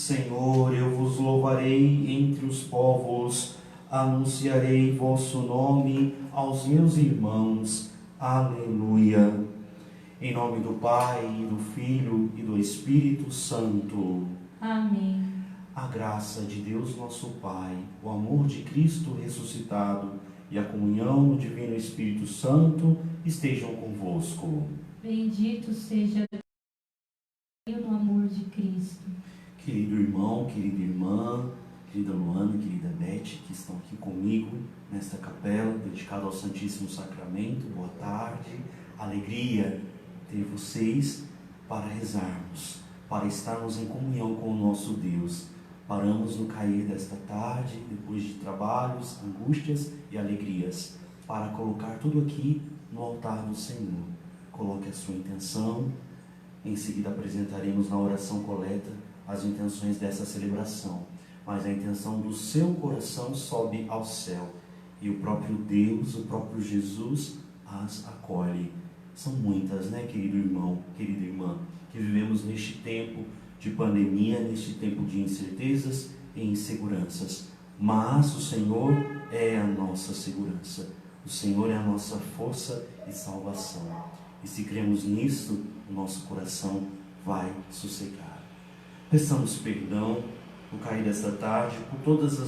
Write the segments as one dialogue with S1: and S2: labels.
S1: Senhor, eu vos louvarei entre os povos, anunciarei vosso nome aos meus irmãos. Aleluia. Em nome do Pai, e do Filho e do Espírito Santo.
S2: Amém.
S1: A graça de Deus nosso Pai, o amor de Cristo ressuscitado e a comunhão do Divino Espírito Santo estejam convosco.
S2: Bendito seja Deus no amor de Cristo.
S1: Querido irmão, querida irmã, querida Luana, querida Beth, que estão aqui comigo nesta capela dedicada ao Santíssimo Sacramento, boa tarde, alegria ter vocês para rezarmos, para estarmos em comunhão com o nosso Deus. Paramos no cair desta tarde, depois de trabalhos, angústias e alegrias, para colocar tudo aqui no altar do Senhor. Coloque a sua intenção, em seguida apresentaremos na oração coleta as intenções dessa celebração, mas a intenção do seu coração sobe ao céu, e o próprio Deus, o próprio Jesus as acolhe. São muitas, né, querido irmão, querida irmã, que vivemos neste tempo de pandemia, neste tempo de incertezas e inseguranças, mas o Senhor é a nossa segurança, o Senhor é a nossa força e salvação, e se cremos nisto, o nosso coração vai sossegar. Peçamos perdão no cair desta tarde por todas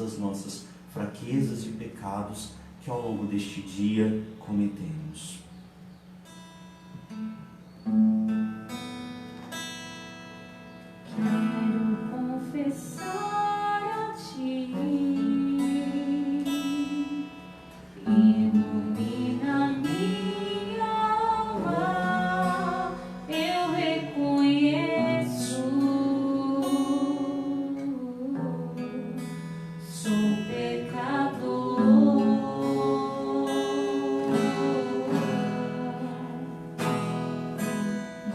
S1: as nossas fraquezas e pecados que ao longo deste dia cometemos.
S2: Quero confessar a Ti, ilumina minha alma, eu reconheço, sou pecador.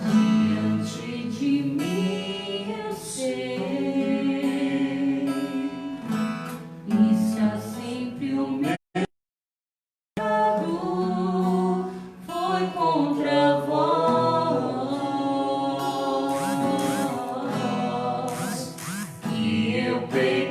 S2: Diante de mim eu sei, isso é sempre o meu pecado, foi contra vós que eu pequei.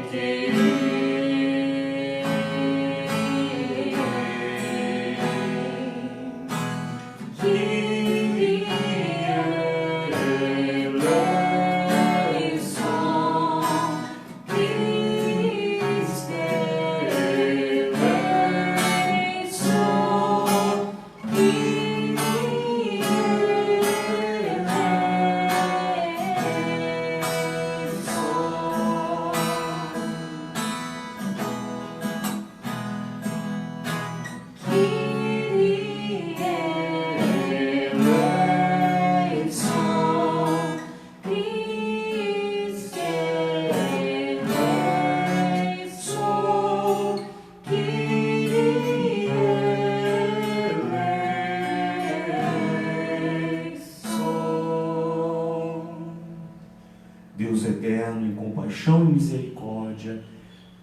S1: Deus eterno, em compaixão e misericórdia,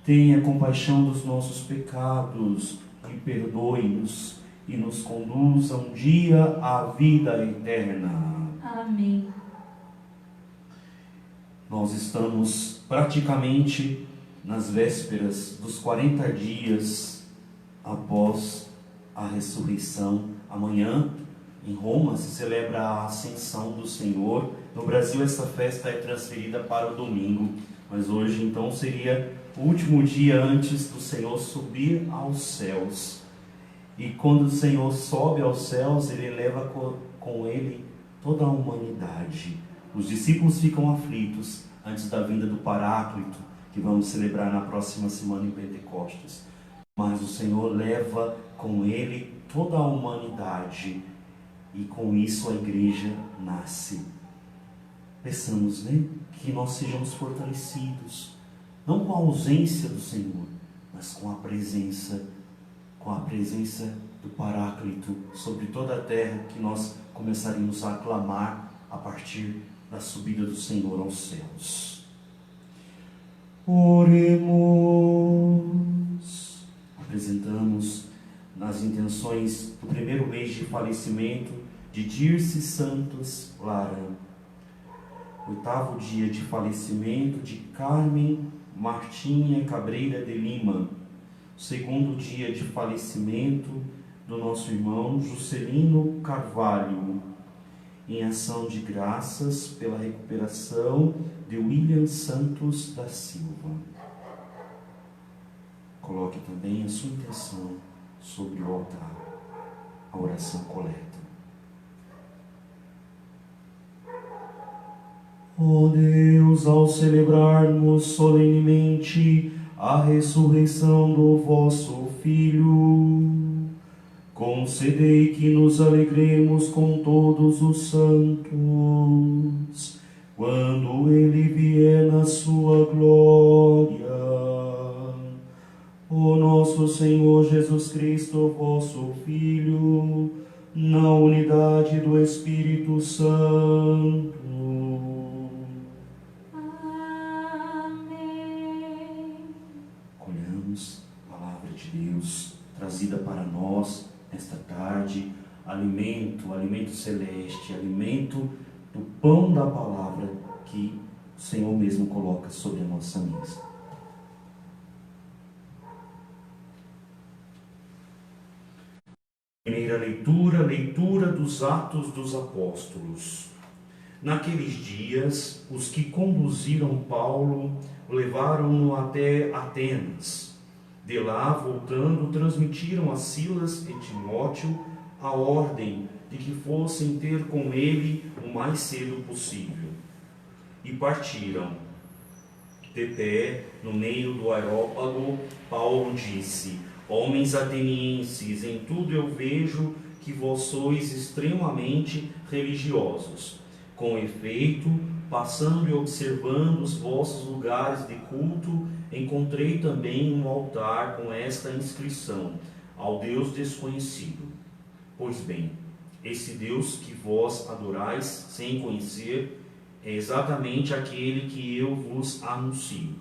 S1: tenha compaixão dos nossos pecados e perdoe-nos e nos conduza um dia à vida eterna.
S2: Amém.
S1: Nós estamos praticamente nas vésperas dos 40 dias após a ressurreição. Amanhã, em Roma, se celebra a Ascensão do Senhor. No Brasil, essa festa é transferida para o domingo, mas hoje, então, seria o último dia antes do Senhor subir aos céus. E quando o Senhor sobe aos céus, Ele leva com Ele toda a humanidade. Os discípulos ficam aflitos antes da vinda do Paráclito, que vamos celebrar na próxima semana em Pentecostes. Mas o Senhor leva com Ele toda a humanidade, e com isso a igreja nasce. Peçamos, né, que nós sejamos fortalecidos, não com a ausência do Senhor, mas com a presença do Paráclito sobre toda a terra, que nós começaremos a aclamar a partir da subida do Senhor aos céus. Oremos. Apresentamos nas intenções do primeiro mês de falecimento de Dirce Santos Lara. 8º dia de falecimento de Carmen Martinha Cabreira de Lima. 2º dia de falecimento do nosso irmão Juscelino Carvalho. Em ação de graças pela recuperação de William Santos da Silva. Coloque também a sua intenção sobre o altar, a oração coleta. Ó Deus, ao celebrarmos solenemente a ressurreição do vosso Filho, concedei que nos alegremos com todos os santos, quando ele vier na sua glória. O nosso Senhor Jesus Cristo, vosso Filho, na unidade do Espírito Santo.
S2: Amém.
S1: Colhamos a palavra de Deus trazida para nós nesta tarde, alimento celeste, alimento do pão da palavra que o Senhor mesmo coloca sobre a nossa mesa. Primeira leitura dos Atos dos Apóstolos. Naqueles dias, os que conduziram Paulo levaram-no até Atenas. De lá, voltando, transmitiram a Silas e Timóteo a ordem de que fossem ter com ele o mais cedo possível. E partiram. De pé, no meio do Areópago, Paulo disse: Homens atenienses, em tudo eu vejo que vós sois extremamente religiosos. Com efeito, passando e observando os vossos lugares de culto, encontrei também um altar com esta inscrição: ao Deus desconhecido. Pois bem, esse Deus que vós adorais sem conhecer é exatamente aquele que eu vos anuncio.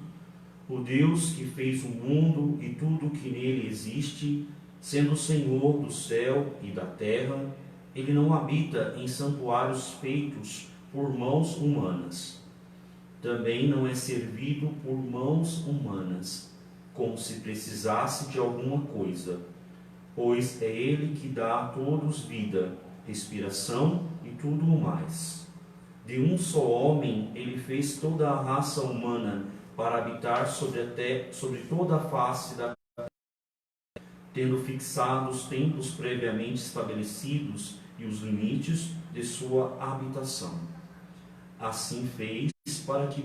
S1: O Deus que fez o mundo e tudo o que nele existe, sendo o Senhor do céu e da terra, ele não habita em santuários feitos por mãos humanas. Também não é servido por mãos humanas, como se precisasse de alguma coisa, pois é ele que dá a todos vida, respiração e tudo o mais. De um só homem ele fez toda a raça humana para habitar sobre toda a face da terra, tendo fixado os tempos previamente estabelecidos e os limites de sua habitação. Assim fez para que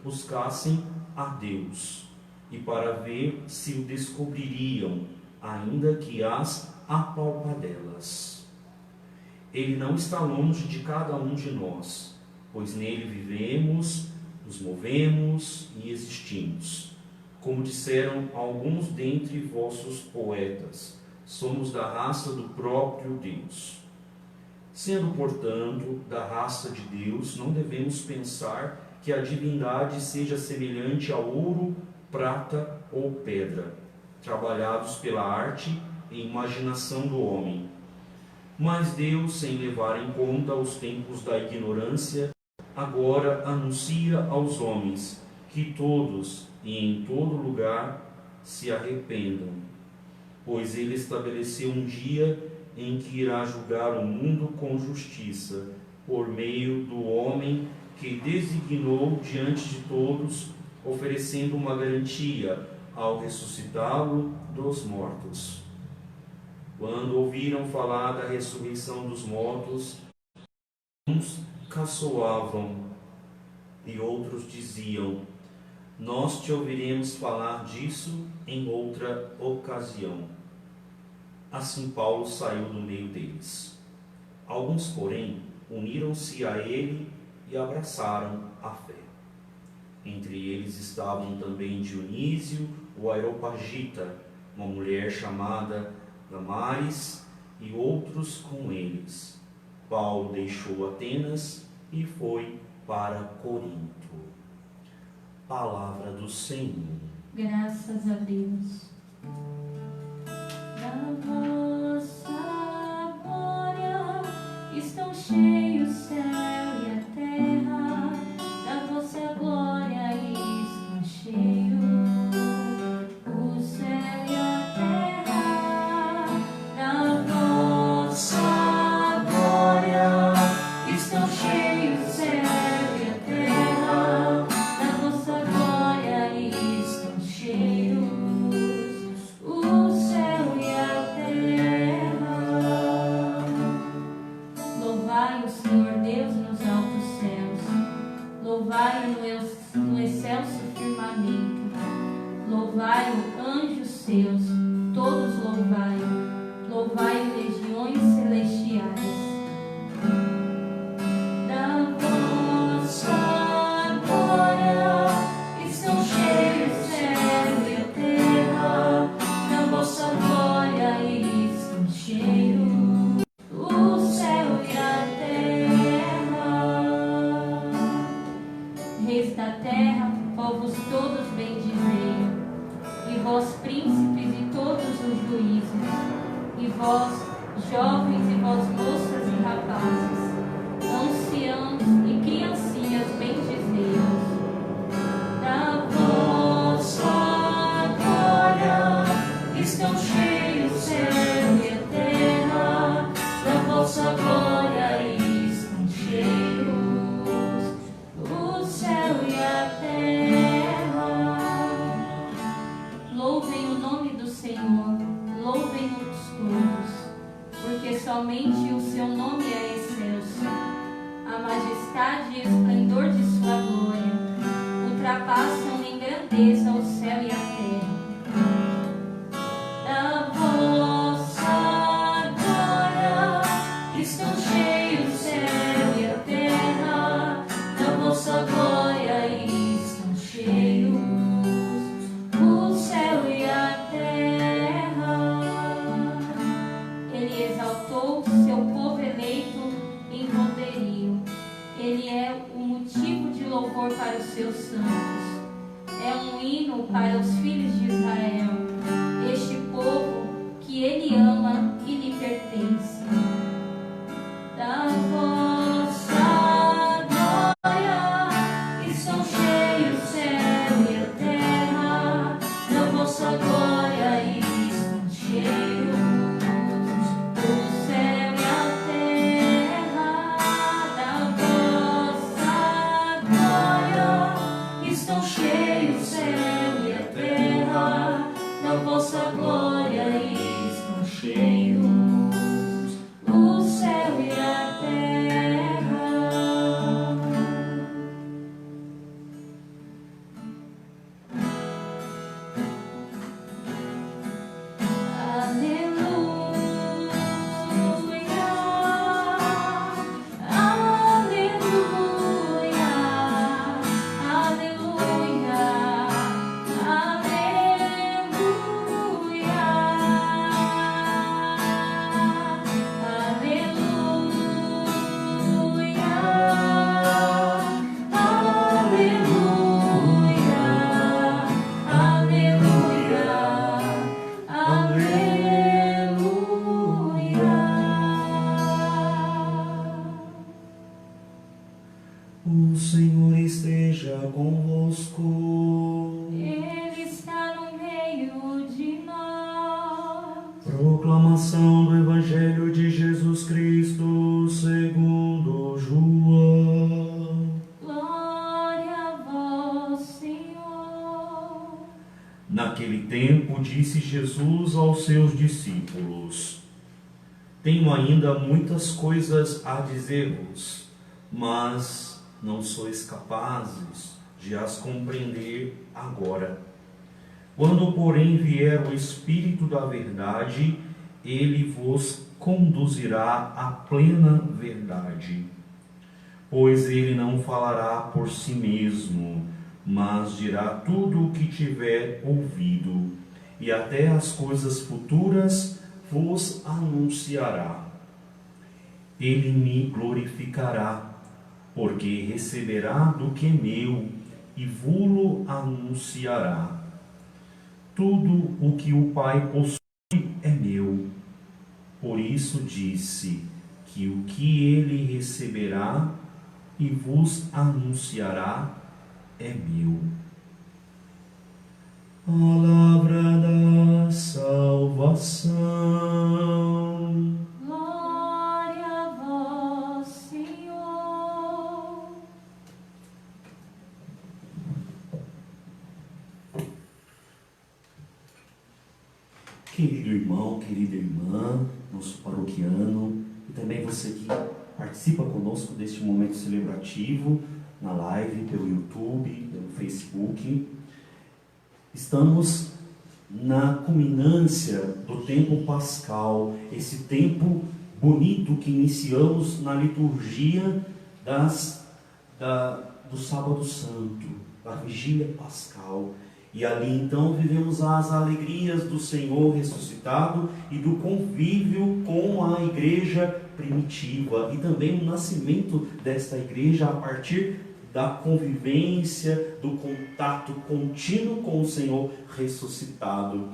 S1: buscassem a Deus e para ver se o descobririam, ainda que as apalpadelas. Ele não está longe de cada um de nós, pois nele vivemos, nos movemos e existimos. Como disseram alguns dentre vossos poetas, somos da raça do próprio Deus. Sendo, portanto, da raça de Deus, não devemos pensar que a divindade seja semelhante a ouro, prata ou pedra, trabalhados pela arte e imaginação do homem. Mas Deus, sem levar em conta os tempos da ignorância, agora anuncia aos homens que todos e em todo lugar se arrependam, pois ele estabeleceu um dia em que irá julgar o mundo com justiça, por meio do homem que designou diante de todos, oferecendo uma garantia ao ressuscitá-lo dos mortos. Quando ouviram falar da ressurreição dos mortos, uns caçoavam e outros diziam: nós te ouviremos falar disso em outra ocasião. Assim Paulo saiu do meio deles. Alguns, porém, uniram-se a ele e abraçaram a fé. Entre eles estavam também Dionísio, o Areopagita, uma mulher chamada Damaris, e outros com eles. Paulo deixou Atenas e foi para Corinto. Palavra do Senhor.
S2: Graças a Deus. Da vossa glória estão cheios o céu e a terra. vós moças e rapazes, anciãos e criancinhas, bendizei-vos. Da vossa glória estão cheios o céu e a terra, da vossa glória estão cheios o céu e a terra. Louvem o nome do Senhor, louvem-o todos, porque somente o seu nome é excelso. A majestade e esplendor de sua glória ultrapassam em grandeza o céu e a terra. Da vossa glória estão cheios o céu e a terra, da vossa glória estão cheios o céu e a terra. Ele exaltou seu povo eleito em poderio. Ele é o motivo de louvor para os seus santos. É um hino para os filhos de Israel, este povo que ele ama e lhe pertence. Da vossa glória estão cheios o céu e a terra, da vossa glória estão cheios o céu e a terra, da vossa glória estão cheios o céu e a terra, da vossa glória estão cheios o céu e a terra.
S1: O Senhor esteja convosco.
S2: Ele está no meio de nós.
S1: Proclamação do Evangelho de Jesus Cristo segundo João.
S2: Glória a vós, Senhor.
S1: Naquele tempo disse Jesus aos seus discípulos: Tenho ainda muitas coisas a dizer-vos, mas não sois capazes de as compreender agora. Quando, porém, vier o Espírito da verdade, ele vos conduzirá à plena verdade. Pois ele não falará por si mesmo, mas dirá tudo o que tiver ouvido, e até as coisas futuras vos anunciará. Ele me glorificará, porque receberá do que é meu e vô-lo anunciará. Tudo o que o Pai possui é meu. Por isso disse que o que ele receberá e vos anunciará é meu. Palavra da salvação.
S2: Glória a vós, Senhor.
S1: Querido irmão, querida irmã, nosso paroquiano, e também você que participa conosco deste momento celebrativo, na live, pelo YouTube, pelo Facebook. Estamos na culminância do tempo pascal, esse tempo bonito que iniciamos na liturgia do Sábado Santo, da Vigília Pascal. E ali então vivemos as alegrias do Senhor ressuscitado e do convívio com a igreja primitiva e também o nascimento desta igreja a partir da convivência, do contato contínuo com o Senhor ressuscitado.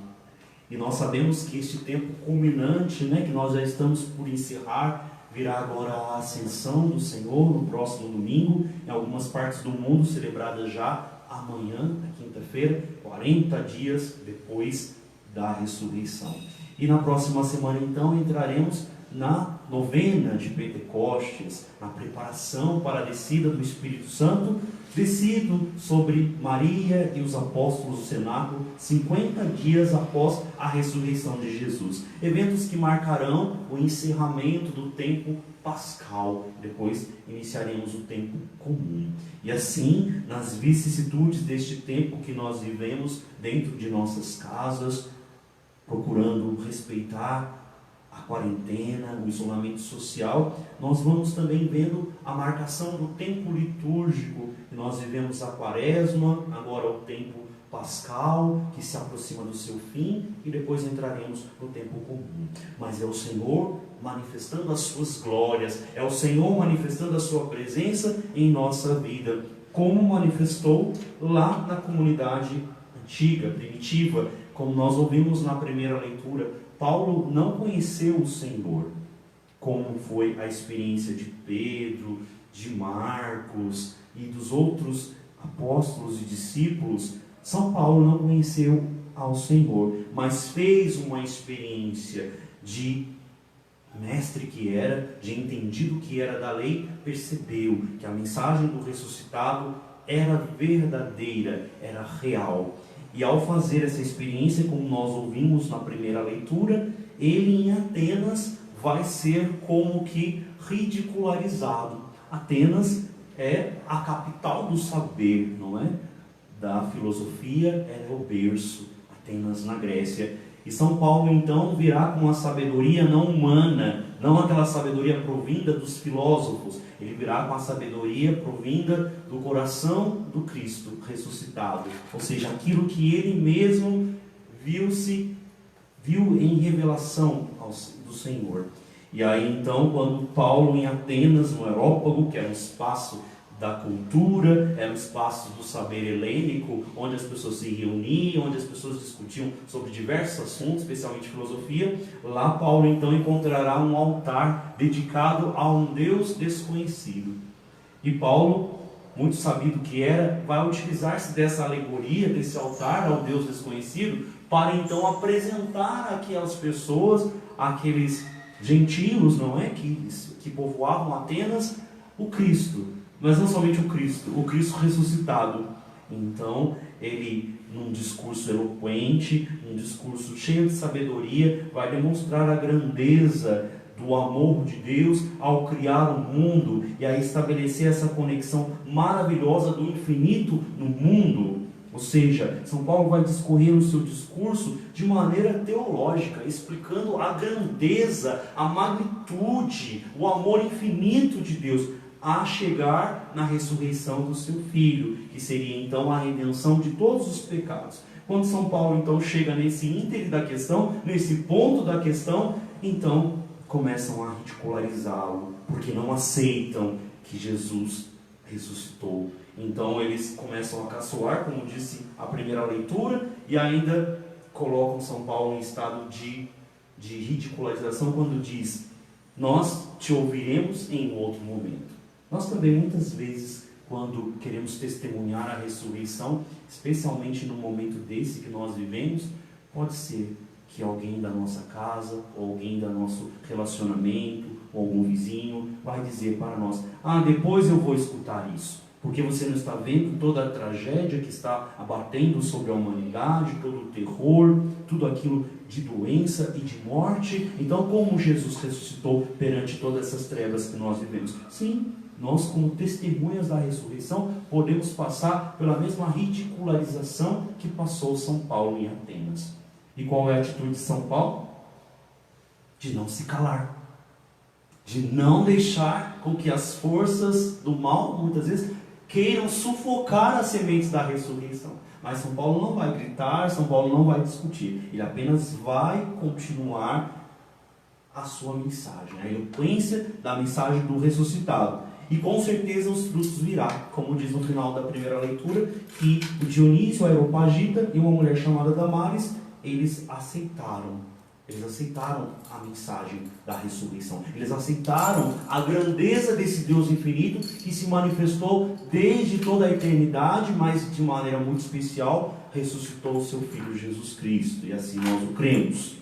S1: E nós sabemos que este tempo culminante, né, que nós já estamos por encerrar, virá agora a ascensão do Senhor no próximo domingo, em algumas partes do mundo celebrada já amanhã, na quinta-feira, 40 dias depois da ressurreição. E na próxima semana então entraremos na novena de Pentecostes, na preparação para a descida do Espírito Santo, descido sobre Maria e os apóstolos do cenáculo, 50 dias após a ressurreição de Jesus. Eventos que marcarão o encerramento do tempo pascal. Depois iniciaremos o tempo comum. E assim, nas vicissitudes deste tempo que nós vivemos dentro de nossas casas, procurando respeitar a quarentena, o isolamento social, nós vamos também vendo a marcação do tempo litúrgico. E nós vivemos a quaresma, agora o tempo pascal, que se aproxima do seu fim, e depois entraremos no tempo comum. Mas é o Senhor manifestando as suas glórias, é o Senhor manifestando a sua presença em nossa vida, como manifestou lá na comunidade antiga, primitiva, como nós ouvimos na primeira leitura. Paulo não conheceu o Senhor, como foi a experiência de Pedro, de Marcos e dos outros apóstolos e discípulos. São Paulo não conheceu ao Senhor, mas fez uma experiência de mestre que era, de entendido que era da lei, percebeu que a mensagem do ressuscitado era verdadeira, era real. E ao fazer essa experiência, como nós ouvimos na primeira leitura, ele em Atenas vai ser como que ridicularizado. Atenas é a capital do saber, não é? Da filosofia, é o berço, Atenas na Grécia. E São Paulo então virá com uma sabedoria não humana, não aquela sabedoria provinda dos filósofos. Ele virá com a sabedoria provinda do coração do Cristo ressuscitado. Ou seja, aquilo que ele mesmo viu em revelação do Senhor. E aí então, quando Paulo em Atenas, no Areópago, que era um espaço da cultura, era um espaço do saber helênico, onde as pessoas se reuniam, onde as pessoas discutiam sobre diversos assuntos, especialmente filosofia, lá Paulo então encontrará um altar dedicado a um Deus desconhecido. E Paulo, muito sabido que era, vai utilizar-se dessa alegoria, desse altar ao Deus desconhecido, para então apresentar àquelas pessoas, àqueles gentios, não é, que povoavam Atenas, o Cristo. Mas não somente o Cristo ressuscitado. Então, ele, num discurso eloquente, num discurso cheio de sabedoria, vai demonstrar a grandeza do amor de Deus ao criar o mundo e a estabelecer essa conexão maravilhosa do infinito no mundo. Ou seja, São Paulo vai discorrer o seu discurso de maneira teológica, explicando a grandeza, a magnitude, o amor infinito de Deus, a chegar na ressurreição do seu Filho, que seria então a redenção de todos os pecados. Quando São Paulo então chega nesse íntere da questão, nesse ponto da questão, então começam a ridicularizá-lo, porque não aceitam que Jesus ressuscitou. Então eles começam a caçoar, como disse a primeira leitura, e ainda colocam São Paulo em estado de ridicularização quando diz: nós te ouviremos em outro momento. Nós também muitas vezes, quando queremos testemunhar a ressurreição, especialmente no momento desse que nós vivemos, pode ser que alguém da nossa casa, ou alguém do nosso relacionamento, ou algum vizinho, vai dizer para nós: depois eu vou escutar isso. Porque você não está vendo toda a tragédia que está abatendo sobre a humanidade, todo o terror, tudo aquilo de doença e de morte. Então, como Jesus ressuscitou perante todas essas trevas que nós vivemos? Sim, nós, como testemunhas da ressurreição, podemos passar pela mesma ridicularização que passou São Paulo em Atenas. E qual é a atitude de São Paulo? De não se calar. De não deixar com que as forças do mal, muitas vezes, queiram sufocar as sementes da ressurreição. Mas São Paulo não vai gritar, São Paulo não vai discutir. Ele apenas vai continuar a sua mensagem, a eloquência da mensagem do ressuscitado. E com certeza os frutos virá, como diz no final da primeira leitura, que o Dionísio, a Areopagita e uma mulher chamada Damaris eles aceitaram a mensagem da ressurreição. Eles aceitaram a grandeza desse Deus infinito que se manifestou desde toda a eternidade, mas de maneira muito especial ressuscitou o seu Filho Jesus Cristo, e assim nós o cremos.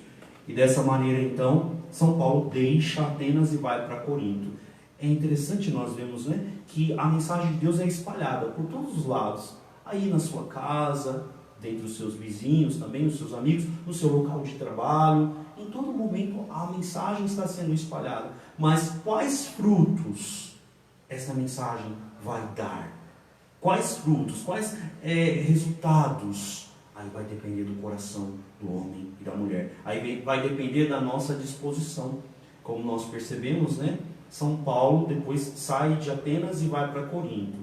S1: E dessa maneira então, São Paulo deixa Atenas e vai para Corinto. É interessante nós vemos, né, que a mensagem de Deus é espalhada por todos os lados, aí na sua casa, dentre os seus vizinhos também, os seus amigos, no seu local de trabalho. Em todo momento a mensagem está sendo espalhada. Mas quais frutos essa mensagem vai dar? Quais frutos, quais resultados? Aí vai depender do coração do homem e da mulher. Aí vai depender da nossa disposição. Como nós percebemos, né? São Paulo depois sai de Atenas e vai para Corinto.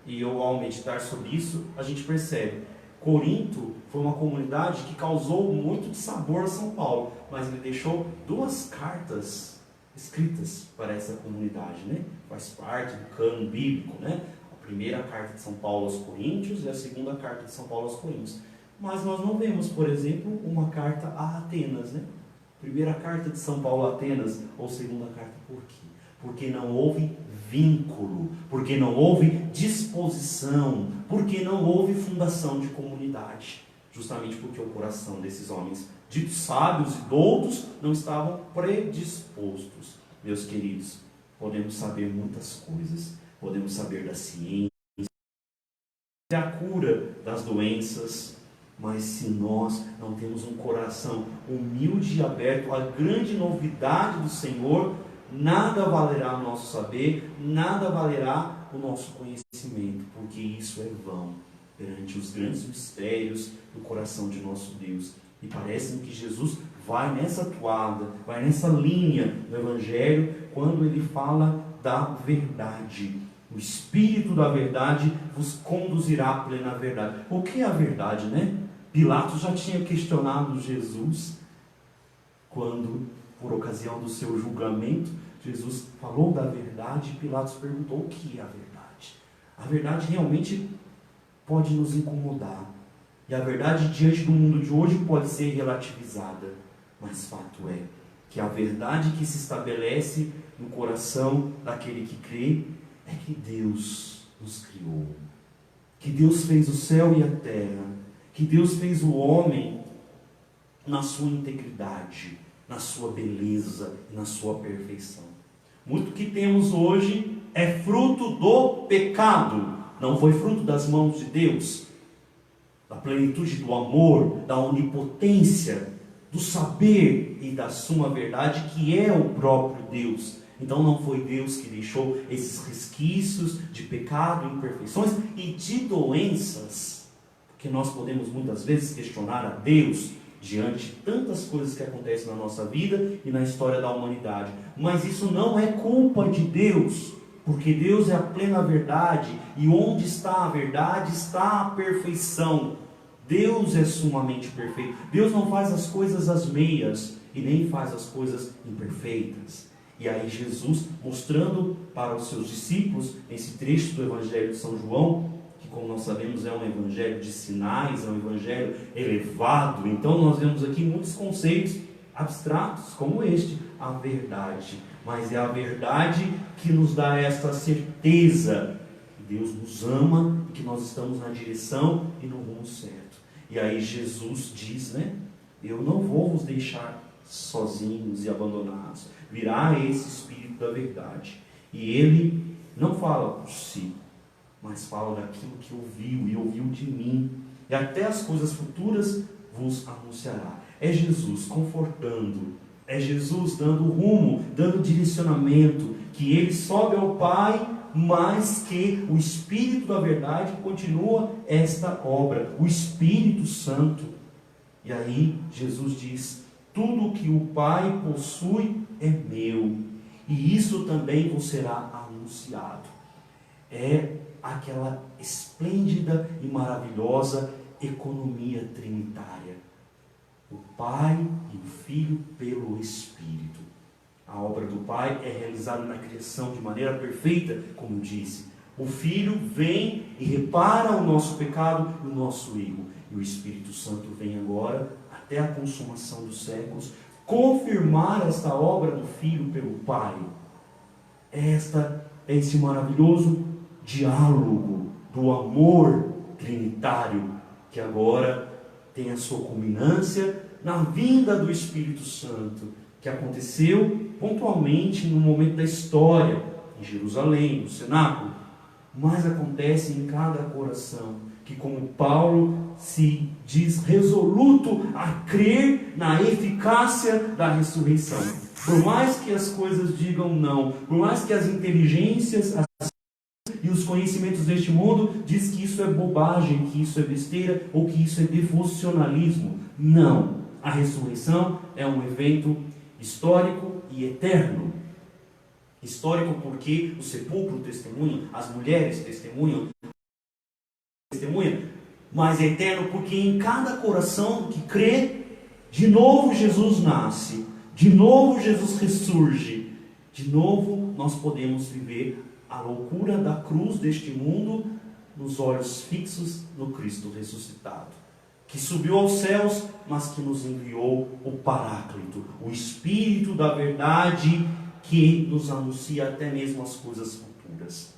S1: E eu, ao meditar sobre isso, a gente percebe: Corinto foi uma comunidade que causou muito dissabor a São Paulo, mas ele deixou 2 cartas escritas para essa comunidade, né? Faz parte do cânon bíblico, né? A primeira carta de São Paulo aos Coríntios e a segunda carta de São Paulo aos Coríntios. Mas nós não vemos, por exemplo, uma carta a Atenas, né? Primeira carta de São Paulo a Atenas ou segunda carta, por quê? Porque não houve vínculo, porque não houve disposição, porque não houve fundação de comunidade. Justamente porque o coração desses homens ditos sábios e doutos não estavam predispostos. Meus queridos, podemos saber muitas coisas, podemos saber da ciência, da cura das doenças, mas se nós não temos um coração humilde e aberto à grande novidade do Senhor, nada valerá o nosso saber, nada valerá o nosso conhecimento, porque isso é vão perante os grandes mistérios do coração de nosso Deus. E parece que Jesus vai nessa toada, vai nessa linha do Evangelho, quando ele fala da verdade. O Espírito da verdade vos conduzirá à plena verdade. O que é a verdade, né? Pilatos já tinha questionado Jesus quando, por ocasião do seu julgamento, Jesus falou da verdade e Pilatos perguntou: o que é a verdade? A verdade realmente pode nos incomodar. E a verdade diante do mundo de hoje pode ser relativizada. Mas fato é que a verdade que se estabelece no coração daquele que crê é que Deus nos criou. Que Deus fez o céu e a terra. Que Deus fez o homem na sua integridade, na sua beleza e na sua perfeição. Muito que temos hoje é fruto do pecado. Não foi fruto das mãos de Deus, da plenitude do amor, da onipotência, do saber e da suma verdade que é o próprio Deus. Então não foi Deus que deixou esses resquícios de pecado, imperfeições e de doenças, porque nós podemos muitas vezes questionar a Deus diante de tantas coisas que acontecem na nossa vida e na história da humanidade. Mas isso não é culpa de Deus, porque Deus é a plena verdade, e onde está a verdade está a perfeição. Deus é sumamente perfeito. Deus não faz as coisas às meias e nem faz as coisas imperfeitas. E aí Jesus, mostrando para os seus discípulos, nesse trecho do Evangelho de São João, que como nós sabemos é um evangelho de sinais, é um evangelho elevado, então nós vemos aqui muitos conceitos abstratos como este, a verdade. Mas é a verdade que nos dá esta certeza que Deus nos ama e que nós estamos na direção e no rumo certo. E aí Jesus diz, né? Eu não vou vos deixar sozinhos e abandonados. Virá esse Espírito da verdade. E ele não fala por si, mas fala daquilo que ouviu e ouviu de mim. E até as coisas futuras vos anunciará. É Jesus confortando, é Jesus dando rumo, dando direcionamento, que ele sobe ao Pai, mas que o Espírito da verdade continua esta obra, o Espírito Santo. E aí Jesus diz: tudo que o Pai possui é meu, e isso também vos será anunciado. É aquela esplêndida e maravilhosa economia trinitária. O Pai e o Filho pelo Espírito. A obra do Pai é realizada na criação de maneira perfeita, como disse. O Filho vem e repara o nosso pecado e o nosso erro. E o Espírito Santo vem agora a até a consumação dos séculos, confirmar esta obra do Filho pelo Pai. Esse maravilhoso diálogo do amor trinitário, que agora tem a sua culminância na vinda do Espírito Santo, que aconteceu pontualmente no momento da história, em Jerusalém, no cenáculo, mas acontece em cada coração, que como Paulo se diz resoluto a crer na eficácia da ressurreição. Por mais que as coisas digam não, por mais que as inteligências e os conhecimentos deste mundo diz que isso é bobagem, que isso é besteira ou que isso é devocionalismo. Não. A ressurreição é um evento histórico e eterno. Histórico porque o sepulcro testemunha, as mulheres testemunham, mas é eterno porque em cada coração que crê, de novo Jesus nasce, de novo Jesus ressurge, de novo nós podemos viver a loucura da cruz deste mundo nos olhos fixos no Cristo ressuscitado, que subiu aos céus, mas que nos enviou o Paráclito, o Espírito da verdade, que nos anuncia até mesmo as coisas futuras.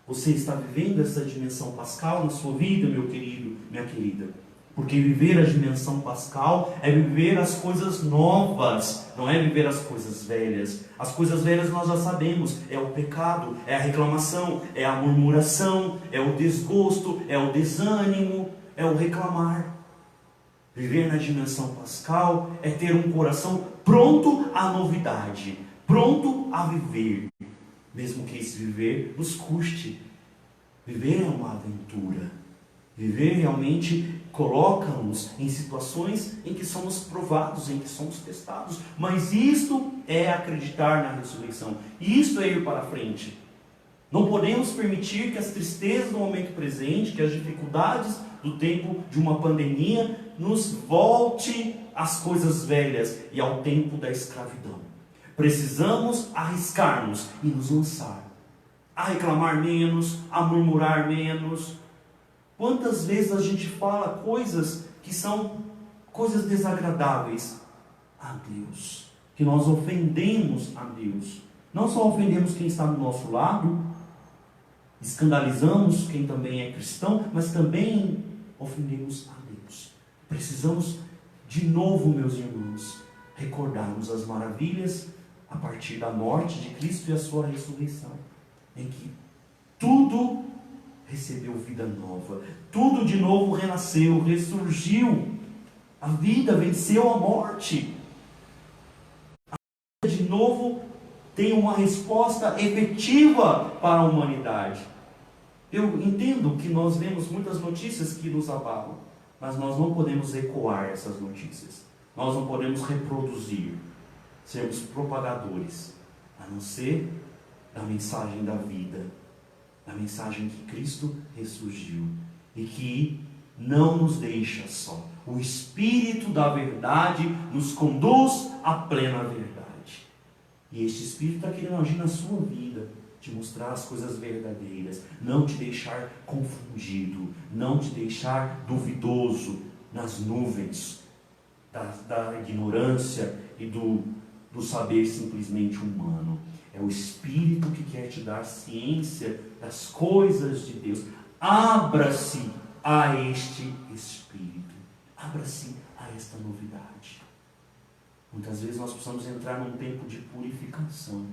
S1: Você está vivendo essa dimensão pascal na sua vida, meu querido, minha querida? Porque viver a dimensão pascal é viver as coisas novas, não é viver as coisas velhas. As coisas velhas nós já sabemos, é o pecado, é a reclamação, é a murmuração, é o desgosto, é o desânimo, é o reclamar. Viver na dimensão pascal é ter um coração pronto à novidade, pronto a viver, mesmo que esse viver nos custe. Viver é uma aventura. Viver realmente coloca-nos em situações em que somos provados, em que somos testados. Mas isto é acreditar na ressurreição. Isto é ir para frente. Não podemos permitir que as tristezas do momento presente, que as dificuldades do tempo de uma pandemia, nos volte às coisas velhas e ao tempo da escravidão. Precisamos arriscar-nos e nos lançar. A reclamar menos, a murmurar menos. Quantas vezes a gente fala coisas que são coisas desagradáveis a Deus, que nós ofendemos a Deus. Não só ofendemos quem está do nosso lado, escandalizamos quem também é cristão, mas também ofendemos a Deus. Precisamos, de novo, meus irmãos, recordarmos as maravilhas a partir da morte de Cristo e a sua ressurreição, em que tudo recebeu vida nova, tudo de novo renasceu, ressurgiu, a vida venceu a morte, a vida de novo tem uma resposta efetiva para a humanidade. Eu entendo que nós vemos muitas notícias que nos abalam, mas nós não podemos ecoar essas notícias, nós não podemos reproduzir, sermos propagadores, a não ser da mensagem da vida, a mensagem que Cristo ressurgiu e que não nos deixa só. O Espírito da verdade nos conduz à plena verdade. E este Espírito está querendo agir na sua vida, te mostrar as coisas verdadeiras, não te deixar confundido, não te deixar duvidoso nas nuvens da ignorância e do saber simplesmente humano. É o Espírito que quer te dar ciência das coisas de Deus. Abra-se a este Espírito. Abra-se a esta novidade. Muitas vezes nós precisamos entrar num tempo de purificação.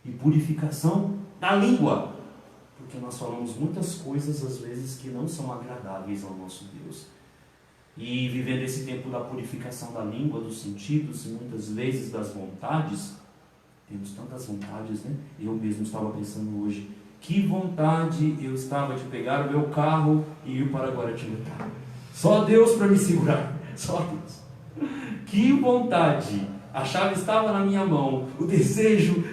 S1: E purificação da língua. Porque nós falamos muitas coisas, às vezes, que não são agradáveis ao nosso Deus. E vivendo esse tempo da purificação da língua, dos sentidos e muitas vezes das vontades, temos tantas vontades, né? Eu mesmo estava pensando hoje, que vontade eu estava de pegar o meu carro e ir para Guaratinguetá. Só Deus para me segurar, só Deus. Que vontade, a chave estava na minha mão, o desejo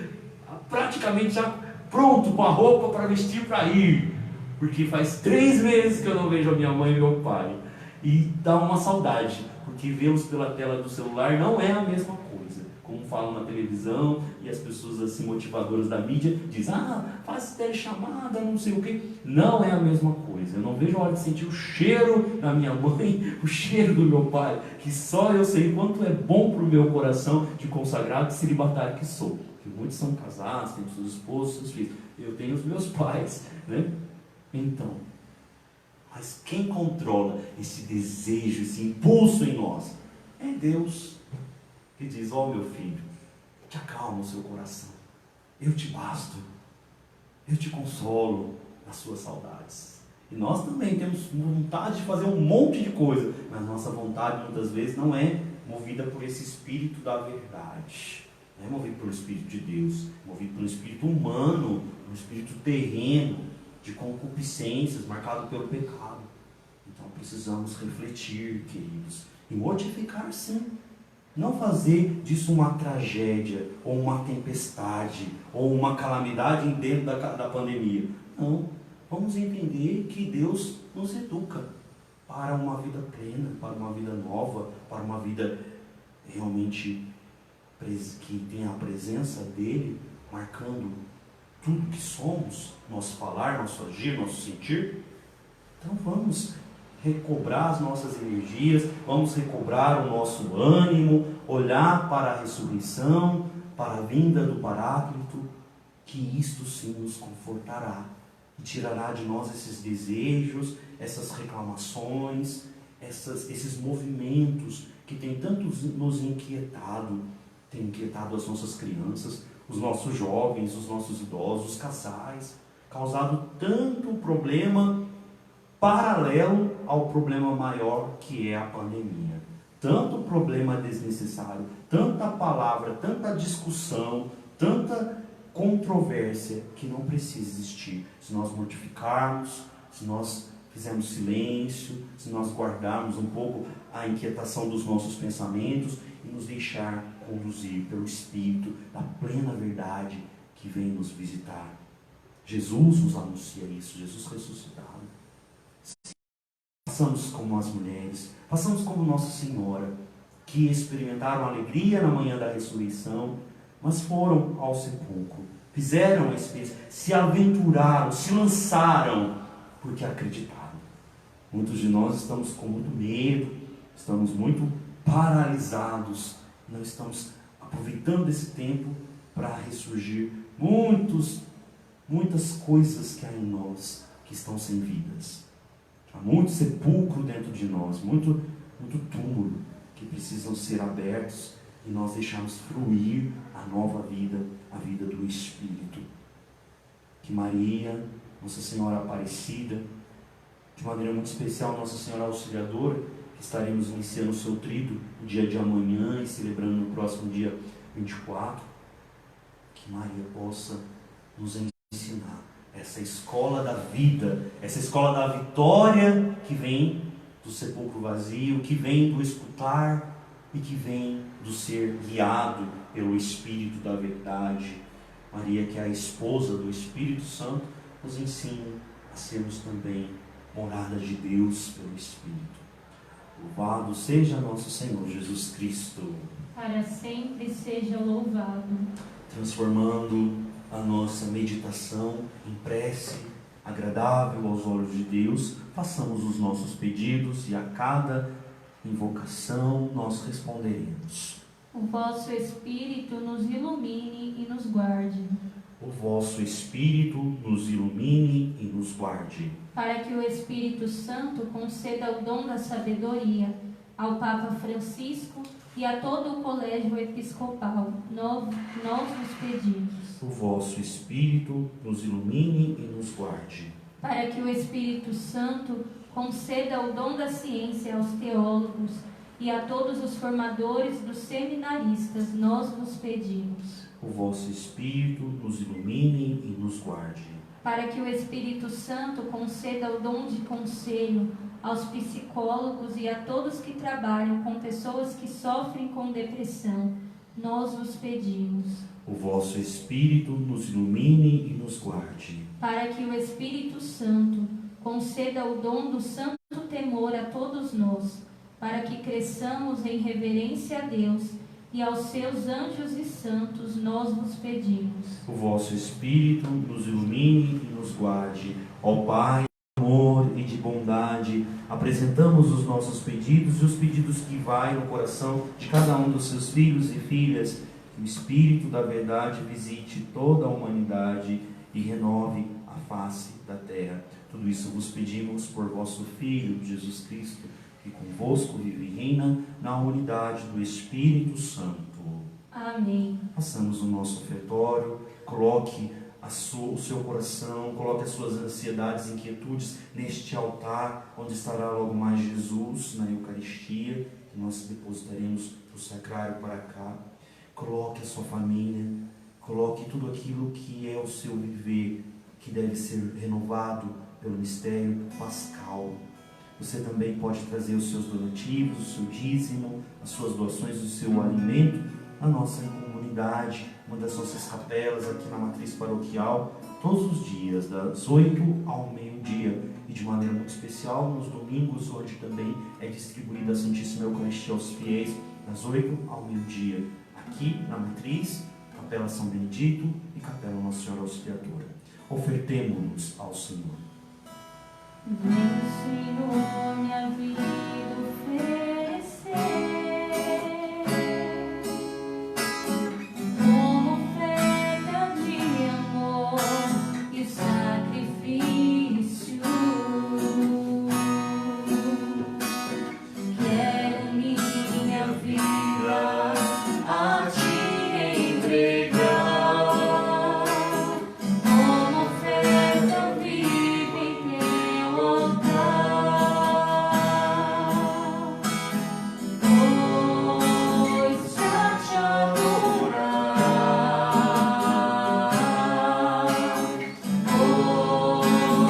S1: praticamente já pronto, com a roupa para vestir para ir, porque faz 3 meses que eu não vejo a minha mãe e meu pai, e dá uma saudade, porque vê-los pela tela do celular não é a mesma coisa. como falam na televisão, e as pessoas assim motivadoras da mídia dizem, faz telechamada, não sei o que. Não é a mesma coisa. Eu não vejo a hora de sentir o cheiro da minha mãe, o cheiro do meu pai, que só eu sei quanto é bom para o meu coração de consagrado e celibatário que sou. Que muitos são casados, têm seus esposos, seus filhos. Eu tenho os meus pais, né? Então, mas quem controla esse desejo, esse impulso em nós? É Deus, que diz, meu filho, te acalma o seu coração, eu te basto, eu te consolo nas suas saudades. E nós também temos vontade de fazer um monte de coisa, mas nossa vontade muitas vezes não é movida por esse espírito da verdade, não é movido pelo Espírito de Deus, é movido pelo espírito humano, um espírito terreno, de concupiscências, marcado pelo pecado. Então precisamos refletir, queridos, e mortificar sim. Não fazer disso uma tragédia, ou uma tempestade, ou uma calamidade dentro da pandemia. Não, vamos entender que Deus nos educa para uma vida plena, para uma vida nova, para uma vida realmente que tenha a presença dEle, marcando tudo que somos, nosso falar, nosso agir, nosso sentir. Então vamos recobrar as nossas energias, vamos recobrar o nosso ânimo, olhar para a ressurreição, para a vinda do Paráclito, que isto sim nos confortará e tirará de nós esses desejos, essas reclamações, esses movimentos que têm tanto nos inquietado, tem inquietado as nossas crianças, os nossos jovens, os nossos idosos, os casais, causado tanto problema paralelo ao problema maior que é a pandemia. Tanto problema desnecessário, tanta palavra, tanta discussão, tanta controvérsia que não precisa existir. Se nós mortificarmos, se nós fizermos silêncio, se nós guardarmos um pouco a inquietação dos nossos pensamentos e nos deixar conduzir pelo Espírito da plena verdade que vem nos visitar. Jesus nos anuncia isso, Jesus ressuscitado. Façamos como as mulheres, façamos como Nossa Senhora, que experimentaram alegria na manhã da ressurreição, mas foram ao sepulcro, fizeram a experiência, se aventuraram, se lançaram, porque acreditaram. Muitos de nós estamos com muito medo, estamos muito paralisados, não estamos aproveitando esse tempo para ressurgir muitas coisas que há em nós que estão sem vidas. Há muito sepulcro dentro de nós, muito túmulo que precisam ser abertos e nós deixarmos fluir a nova vida, a vida do Espírito. Que Maria, Nossa Senhora Aparecida, de maneira muito especial Nossa Senhora Auxiliadora, que estaremos iniciando o seu trido no dia de amanhã e celebrando no próximo dia 24, que Maria possa nos ensinar essa escola da vida, essa escola da vitória que vem do sepulcro vazio, que vem do escutar e que vem do ser guiado pelo Espírito da verdade. Maria, que é a esposa do Espírito Santo, nos ensina a sermos também morada de Deus pelo Espírito. Louvado seja nosso Senhor Jesus Cristo.
S2: Para sempre seja louvado.
S1: Transformando a nossa meditação em prece agradável aos olhos de Deus, façamos os nossos pedidos e a cada invocação nós responderemos.
S2: O vosso Espírito nos ilumine e nos guarde.
S1: O vosso Espírito nos ilumine e nos guarde.
S2: Para que o Espírito Santo conceda o dom da sabedoria ao Papa Francisco e a todo o Colégio Episcopal, nós vos pedimos.
S1: O vosso Espírito nos ilumine e nos guarde.
S2: Para que o Espírito Santo conceda o dom da ciência aos teólogos e a todos os formadores dos seminaristas, nós vos pedimos.
S1: O vosso Espírito nos ilumine e nos guarde.
S2: Para que o Espírito Santo conceda o dom de conselho aos psicólogos e a todos que trabalham com pessoas que sofrem com depressão, nós vos pedimos.
S1: O vosso Espírito nos ilumine e nos guarde.
S2: Para que o Espírito Santo conceda o dom do santo temor a todos nós, para que cresçamos em reverência a Deus e aos seus anjos e santos nós vos pedimos.
S1: O vosso Espírito nos ilumine e nos guarde. Ó Pai, de amor e de bondade, apresentamos os nossos pedidos e os pedidos que vai no coração de cada um dos seus filhos e filhas. Que o Espírito da verdade visite toda a humanidade e renove a face da terra. Tudo isso vos pedimos por vosso Filho, Jesus Cristo, que convosco vive e reina na unidade do Espírito Santo.
S2: Amém.
S1: Façamos o nosso ofertório, coloque o seu coração, coloque as suas ansiedades, inquietudes neste altar, onde estará logo mais Jesus na Eucaristia, que nós depositaremos do sacrário para cá. Coloque a sua família, coloque tudo aquilo que é o seu viver, que deve ser renovado pelo mistério pascal. Você também pode trazer os seus donativos, o seu dízimo, as suas doações, o seu alimento na nossa comunidade, uma das nossas capelas aqui na matriz paroquial, todos os dias, das 8 ao meio-dia, e de maneira muito especial nos domingos, onde também é distribuída a Santíssima Eucaristia aos fiéis, das 8 ao meio-dia, aqui na matriz, Capela São Benedito e Capela Nossa Senhora Auxiliadora. Ofertemo-nos ao Senhor.
S2: Vem, Senhor, minha vida oferecer, como oferta de amor e sacrifício. Quero minha vida a ti entregar, como oferta viva em teu altar. Pois pra te adorar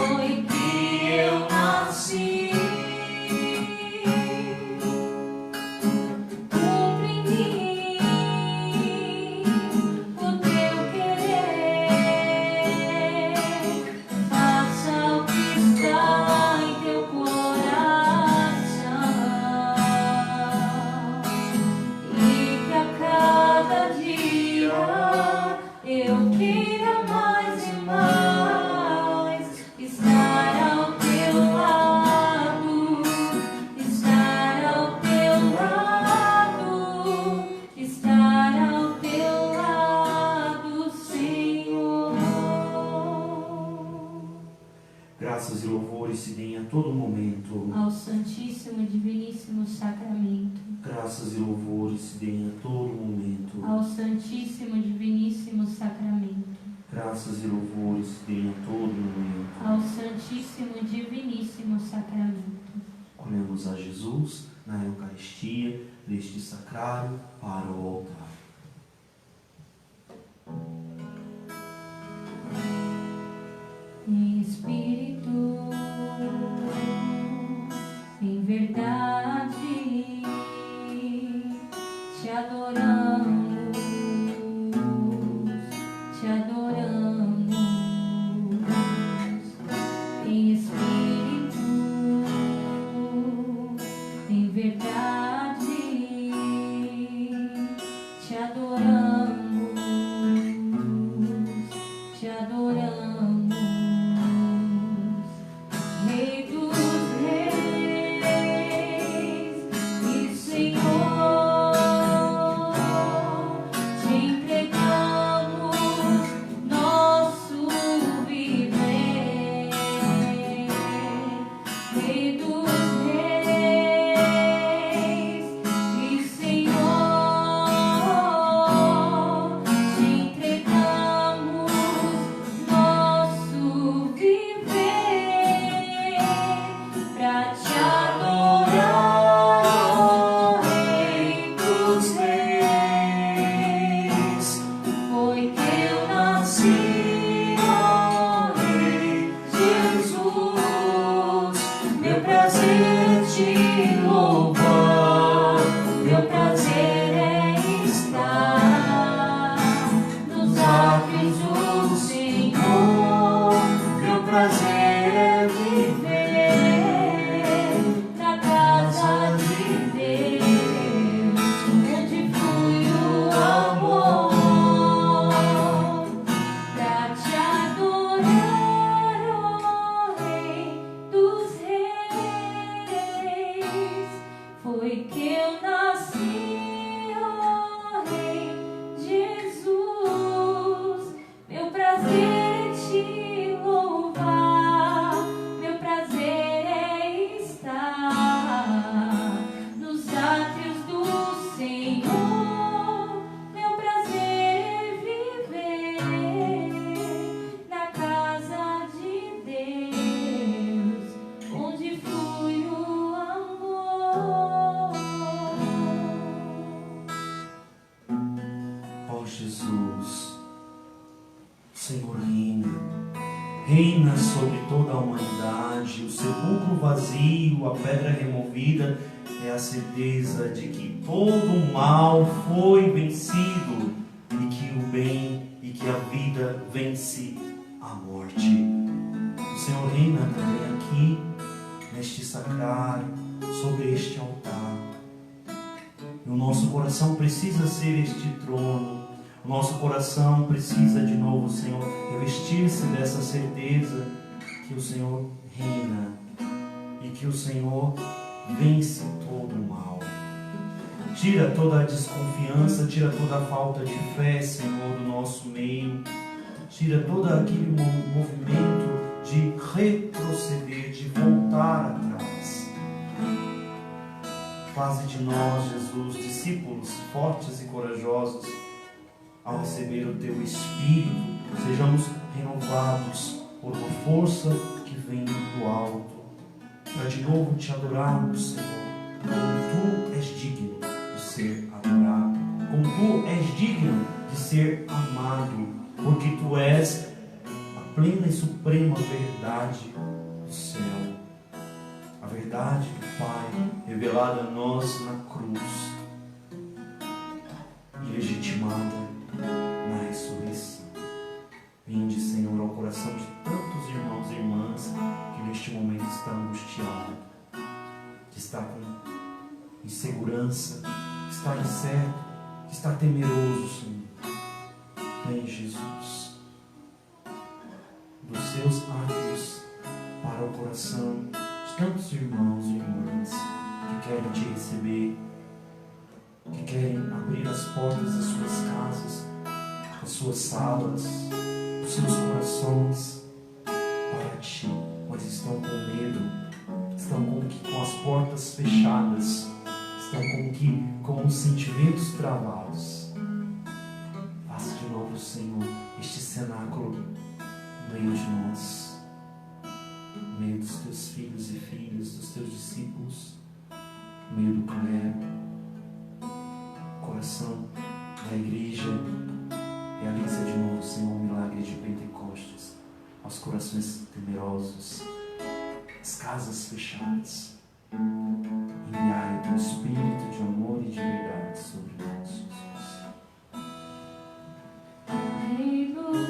S2: foi que eu nasci. Cumpre em mim o teu querer, faça o que está em teu coração, e que a cada dia eu queira mais e mais estar ao teu lado, estar ao teu lado, estar ao teu lado, Senhor.
S1: Graças e louvores se deem a todo momento.
S2: Ao Santíssimo e Diviníssimo Sacramento,
S1: Graças e louvores se deem a todo momento.
S2: ao Santíssimo e Diviníssimo Sacramento,
S1: Graças e louvores se deem a todo momento.
S2: ao Santíssimo e Diviníssimo Sacramento.
S1: Colhemos a Jesus na Eucaristia deste sacrário para o altar.
S2: Em espírito, em verdade, te adoramos, te adoramos. Em espírito, em verdade, te adoramos, te adoramos. Rei dos reis e Senhor, te entregamos nosso viver. Rei dos reis e Senhor, te entregamos nosso viver pra te adorar, ó Rei dos reis. Foi que eu nasci, ó Rei Jesus. Meu prazer é te louvar, meu prazer é estar nos átrios do Senhor. Meu prazer é viver na casa de Deus, onde flui o
S1: reina sobre toda a humanidade. O sepulcro vazio, a pedra removida, é a certeza de que todo o mal foi vencido e que o bem e que a vida vence a morte. O Senhor reina também aqui, neste sacrário, sobre este altar. E o nosso coração precisa ser este trono. O nosso coração precisa de novo, Senhor, revestir-se dessa certeza que o Senhor reina e que o Senhor vence todo o mal. Tira toda a desconfiança, tira toda a falta de fé, Senhor, do nosso meio. Tira todo aquele movimento de retroceder, de voltar atrás. Faze de nós, Jesus, discípulos fortes e corajosos. Ao receber o Teu Espírito, sejamos renovados por uma força que vem do alto, para de novo Te adorarmos, Senhor, como Tu és digno de ser adorado, como Tu és digno de ser amado, porque Tu és a plena e suprema verdade do céu, a verdade do Pai, revelada a nós na cruz e legitimada na ressurreição. Vinde, Senhor, ao coração de tantos irmãos e irmãs que neste momento está angustiado, que está com insegurança, que está incerto, que está temeroso, Senhor. Vem, Jesus, dos seus átrios para o coração de tantos irmãos e irmãs que querem Te receber, que querem abrir as portas das suas casas, as suas salas, os seus corações para Ti, mas estão com medo, estão com as portas fechadas, estão com os sentimentos travados. Faça de novo, Senhor, este cenáculo no meio de nós, no meio dos Teus filhos e filhas, dos Teus discípulos, no meio do clero. Coração da igreja, realiza de novo, Senhor, o milagre de Pentecostes aos corações temerosos, às casas fechadas. Enviai o Teu Espírito de amor e de verdade sobre nós, Jesus.
S2: Rei dos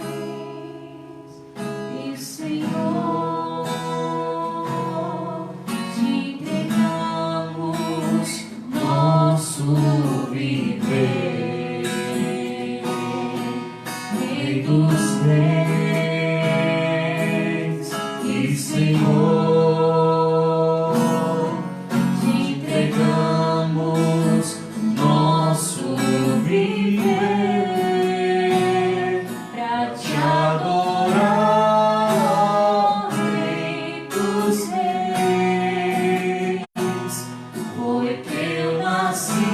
S2: reis e Senhor, Te entregamos nosso viver. Rei dos reis e Senhor, Te entregamos nosso viver pra Te adorar. Rei dos reis, foi Teu nasci,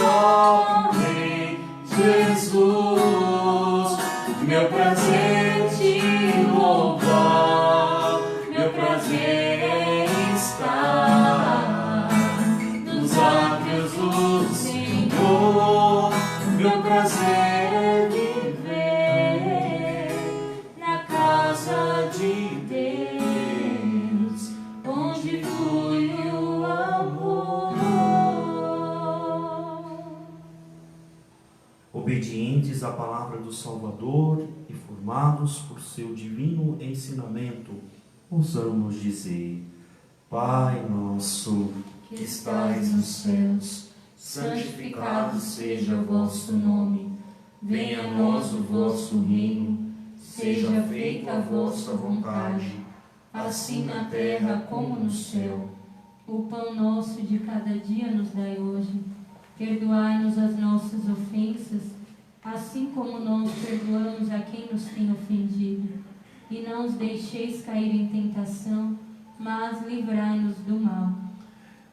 S2: ó Rei Jesus. Meu prazer Te louvar, meu prazer é estar nos átrios do Senhor. Meu prazer é viver na casa de Deus, onde flui o amor.
S1: Obedientes à palavra do Salvador e formados por seu divino ensinamento, ousamos dizer: Pai nosso,
S2: Que estais nos céus, santificado seja o vosso nome. Venha a nós o vosso reino. Seja feita a vossa vontade, assim na terra como no céu. O pão nosso de cada dia nos dai hoje. Perdoai-nos as nossas ofensas, assim como nós perdoamos a quem nos tem ofendido. E não os deixeis cair em tentação, mas livrai-nos do mal.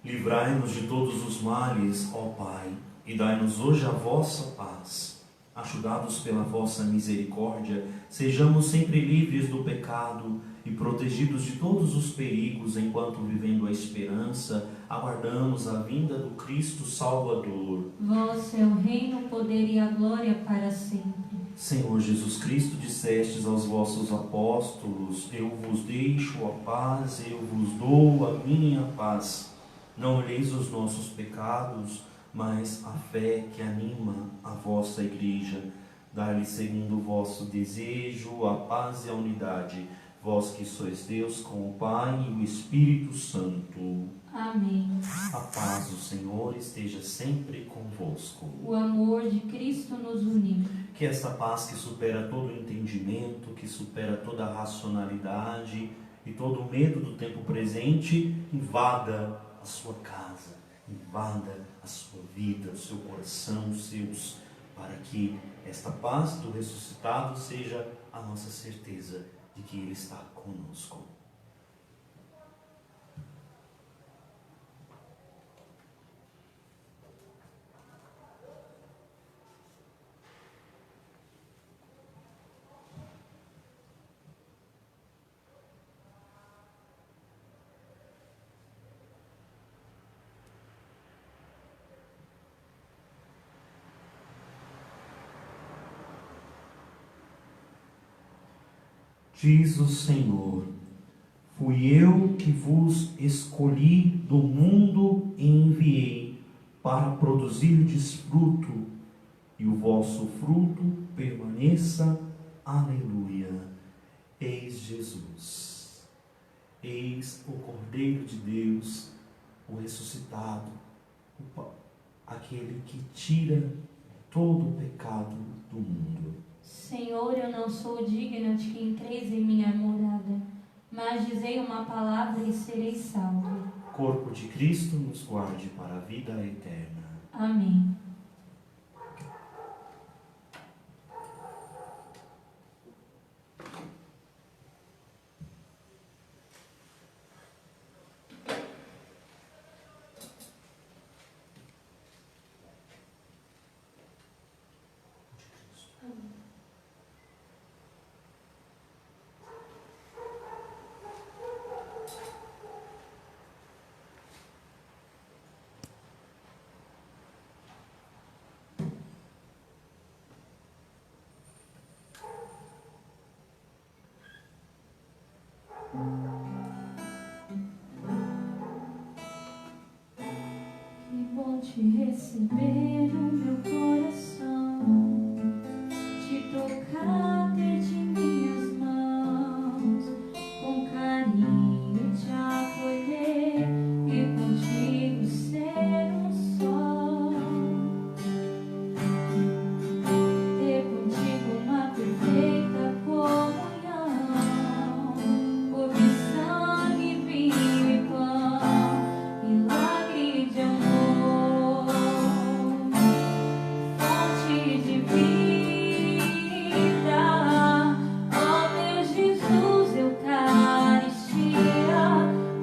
S1: Livrai-nos de todos os males, ó Pai, e dai-nos hoje a vossa paz. Ajudados pela vossa misericórdia, sejamos sempre livres do pecado e protegidos de todos os perigos, enquanto, vivendo a esperança, aguardamos a vinda do Cristo Salvador.
S2: Vosso é o reino, o poder e a glória para sempre.
S1: Senhor Jesus Cristo, dissestes aos vossos apóstolos: eu vos deixo a paz, eu vos dou a minha paz. Não olheis os nossos pecados, mas a fé que anima a vossa igreja. Dai-lhe segundo o vosso desejo a paz e a unidade, vós que sois Deus com o Pai e o Espírito Santo.
S2: Amém.
S1: A paz do Senhor esteja sempre convosco.
S2: O amor de Cristo nos uniu.
S1: Que esta paz que supera todo o entendimento, que supera toda a racionalidade e todo o medo do tempo presente, invada a sua casa, invada a sua vida, o seu coração, os seus, para que esta paz do ressuscitado seja a nossa certeza de que Ele está conosco. Diz o Senhor: fui eu que vos escolhi do mundo e enviei para produzirdes fruto, e o vosso fruto permaneça. Aleluia. Eis Jesus, eis o Cordeiro de Deus, o ressuscitado, aquele que tira todo o pecado do mundo.
S2: Senhor, eu não sou digna de que entreis em minha morada, mas dizei uma palavra e serei salvo.
S1: Corpo de Cristo nos guarde para a vida eterna.
S2: Amém. Que bom te receber no meu coração, te tocar desde minhas mãos, com carinho te acolher e contigo ser um só. Ter contigo uma perfeita comunhão, porque sangue, vinho e pão, milagre de amor, fonte de vida. Ó meu Jesus, Eucaristia,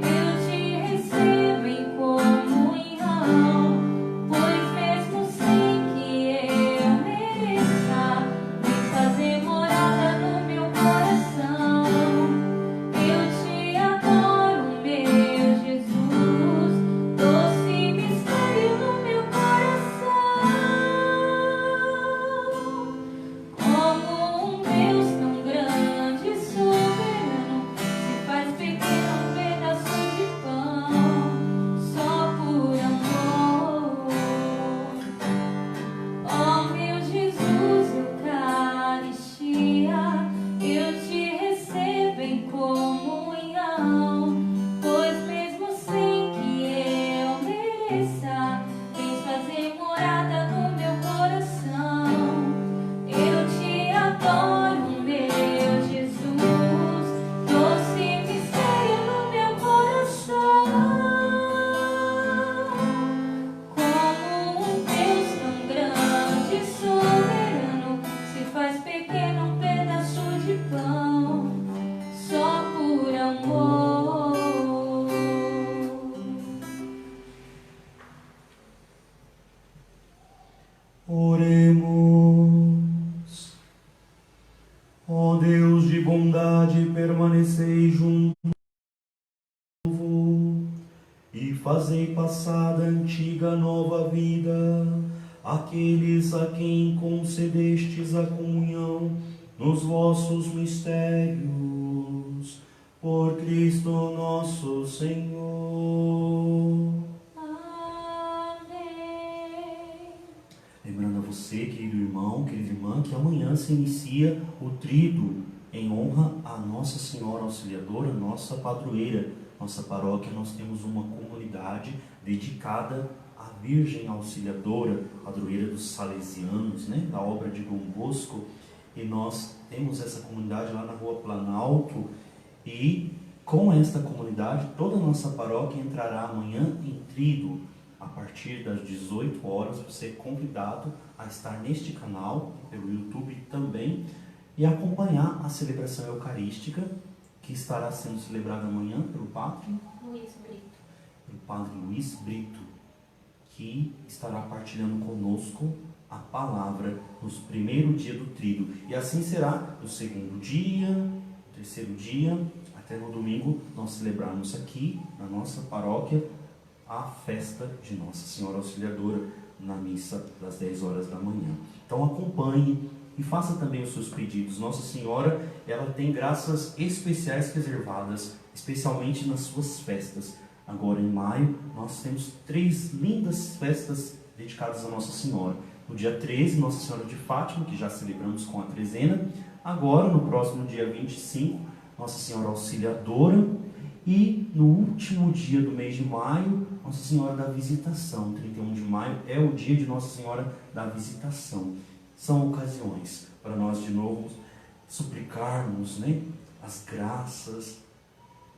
S2: eu te recebo em comunhão, pois mesmo sem que eu mereça, vem fazer morada no meu coração. Eu te adoro, meu Jesus, doce mistério no meu coração. Como um Deus tão grande e soberano se faz pequeno um pedaço de pão, só por amor. Ó meu Jesus, Eucaristia, eu te recebo em comunhão, pois mesmo sem que eu mereça, vens fazer morada no meu coração. Eu te adoro, meu Jesus, doce mistério no meu coração. Como um Deus tão grande e soberano se faz pequeno um pedaço de pão, só por amor.
S1: Oremos. Ó Deus de bondade, permanecei junto ao povo e fazei passar da antiga nova vida aqueles a quem concedestes a comunhão nos vossos mistérios, por Cristo nosso Senhor.
S2: Amém.
S1: Lembrando a você, querido irmão, querida irmã, que amanhã se inicia o tríduo em honra a Nossa Senhora Auxiliadora, nossa padroeira. Nossa paróquia, nós temos uma comunidade dedicada à Virgem Auxiliadora, padroeira dos Salesianos, né, da obra de Dom Bosco. E nós temos essa comunidade lá na Rua Planalto. E com esta comunidade, toda a nossa paróquia entrará amanhã em tríduo. A partir das 18 horas, você é convidado a estar neste canal, pelo YouTube também, e acompanhar a celebração eucarística, que estará sendo celebrada amanhã pelo Padre Luiz Brito, que estará partilhando conosco a palavra nos primeiros dias do tríduo. E assim será no segundo dia, no terceiro dia, até no domingo, nós celebrarmos aqui, na nossa paróquia, a festa de Nossa Senhora Auxiliadora, na missa das 10 horas da manhã. Então acompanhe e faça também os seus pedidos. Nossa Senhora, ela tem graças especiais reservadas, especialmente nas suas festas. Agora em maio, nós temos 3 lindas festas dedicadas a Nossa Senhora. No dia 13, Nossa Senhora de Fátima, que já celebramos com a trezena. Agora, no próximo dia 25, Nossa Senhora Auxiliadora. E no último dia do mês de maio, Nossa Senhora da Visitação. 31 de maio é o dia de Nossa Senhora da Visitação. São ocasiões para nós de novo suplicarmos, né, as graças,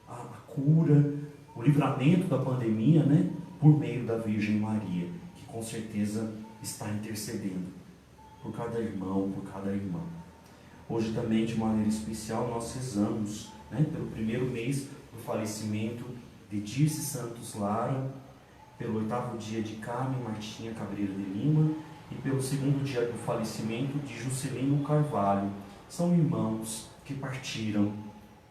S1: a cura, o livramento da pandemia, né, por meio da Virgem Maria, que com certeza está intercedendo por cada irmão, por cada irmã. Hoje também, de maneira especial, nós rezamos, né, pelo primeiro mês do falecimento de Dirce Santos Lara, pelo 8º dia de Carmen Martinha Cabreira de Lima, e pelo 2º dia do falecimento de Juscelino Carvalho. São irmãos que partiram,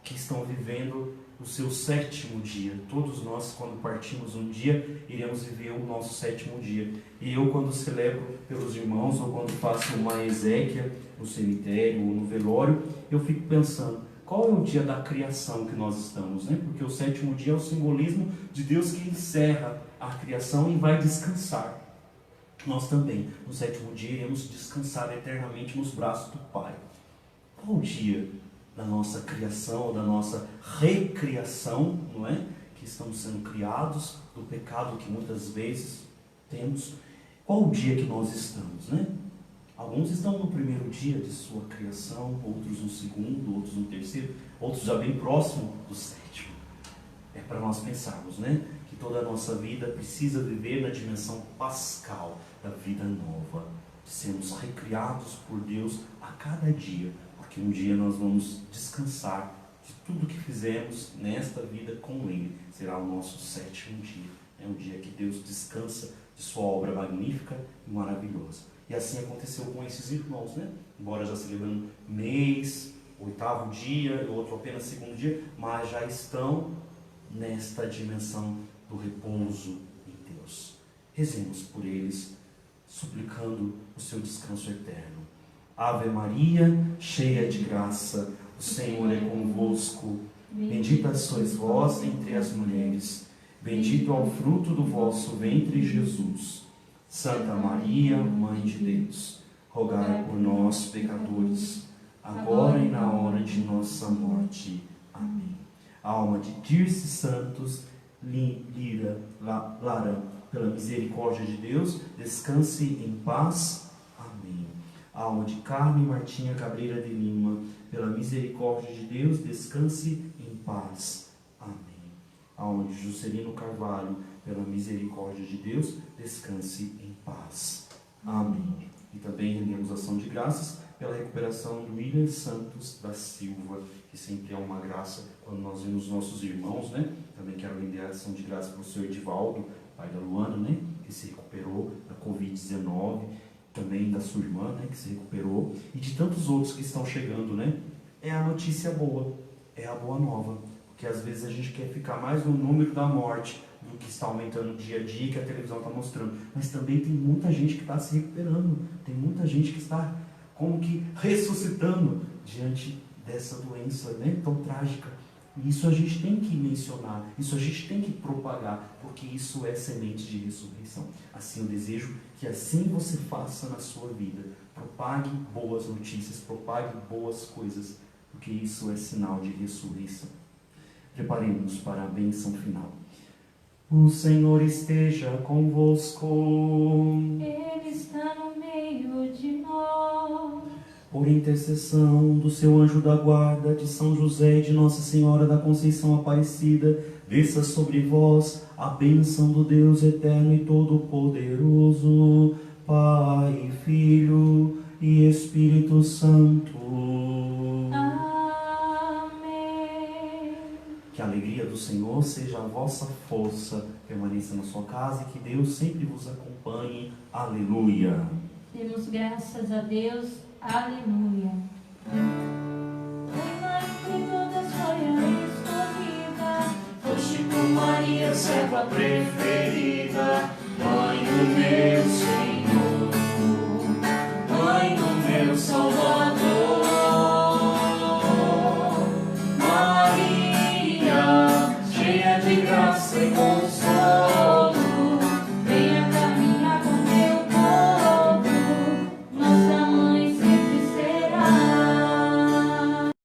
S1: que estão vivendo o seu 7º dia. Todos nós, quando partimos um dia, iremos viver o nosso 7º dia. E eu, quando celebro pelos irmãos, ou quando faço uma exéquia no cemitério ou no velório, eu fico pensando, qual é o dia da criação que nós estamos, né? Porque o 7º dia é o simbolismo de Deus que encerra a criação e vai descansar. Nós também, no 7º dia, iremos descansar eternamente nos braços do Pai. Qual o dia da nossa criação, da nossa recriação, não é? Que estamos sendo criados do pecado que muitas vezes temos. Qual o dia que nós estamos, né? Alguns estão no primeiro dia de sua criação, outros no 2º, outros no 3º, outros já bem próximo do 7º. É para nós pensarmos, né? Que toda a nossa vida precisa viver na dimensão pascal da vida nova, de sermos recriados por Deus a cada dia, porque um dia nós vamos descansar de tudo que fizemos nesta vida com Ele. Será o nosso 7º dia. É um dia que Deus descansa de sua obra magnífica e maravilhosa. E assim aconteceu com esses irmãos, né? Embora já celebrando mês, 8º dia, outro apenas 2º dia, mas já estão nesta dimensão do repouso em Deus. Rezemos por eles, suplicando o seu descanso eterno. Ave Maria, cheia de graça, o Senhor é convosco. Bendita sois vós entre as mulheres, bendito é o fruto do vosso ventre, Jesus. Santa Maria, Mãe de Deus, rogai por nós, pecadores, agora e na hora de nossa morte. Amém. A alma de Dirce Santos Lara, pela misericórdia de Deus, descanse em paz. Amém. A alma de Carmen Martinha Cabreira de Lima, pela misericórdia de Deus, descanse em paz. Amém. A alma de Juscelino Carvalho, pela misericórdia de Deus, descanse em paz. Amém. E também rendemos ação de graças pela recuperação do William Santos da Silva, que sempre é uma graça quando nós vemos nossos irmãos, né? Também quero render ação de graça para o Sr. Edivaldo, pai da Luana, né? Que se recuperou da Covid-19, também da sua irmã, né? Que se recuperou, e de tantos outros que estão chegando, né? É a notícia boa, é a boa nova, porque às vezes a gente quer ficar mais no número da morte do que está aumentando dia a dia, que a televisão está mostrando. Mas também tem muita gente que está se recuperando. Tem muita gente que está como que ressuscitando diante dessa doença, né, tão trágica. E isso a gente tem que mencionar, isso a gente tem que propagar, porque isso é semente de ressurreição. Assim eu desejo que assim você faça na sua vida. Propague boas notícias, propague boas coisas, porque isso é sinal de ressurreição. Preparemos para a bênção final. O Senhor esteja convosco.
S2: Ele está no meio de nós.
S1: Por intercessão do seu anjo da guarda, de São José e de Nossa Senhora da Conceição Aparecida, desça sobre vós a bênção do Deus eterno e todo-poderoso, Pai, Filho e Espírito Santo.
S2: Amém.
S1: Que a alegria do Senhor seja a vossa força, permaneça na sua casa e que Deus sempre vos acompanhe. Aleluia.
S2: Demos graças a Deus. Aleluia. Entre todas foi a escolhida,
S3: Foste tu, Maria, serva perfeita.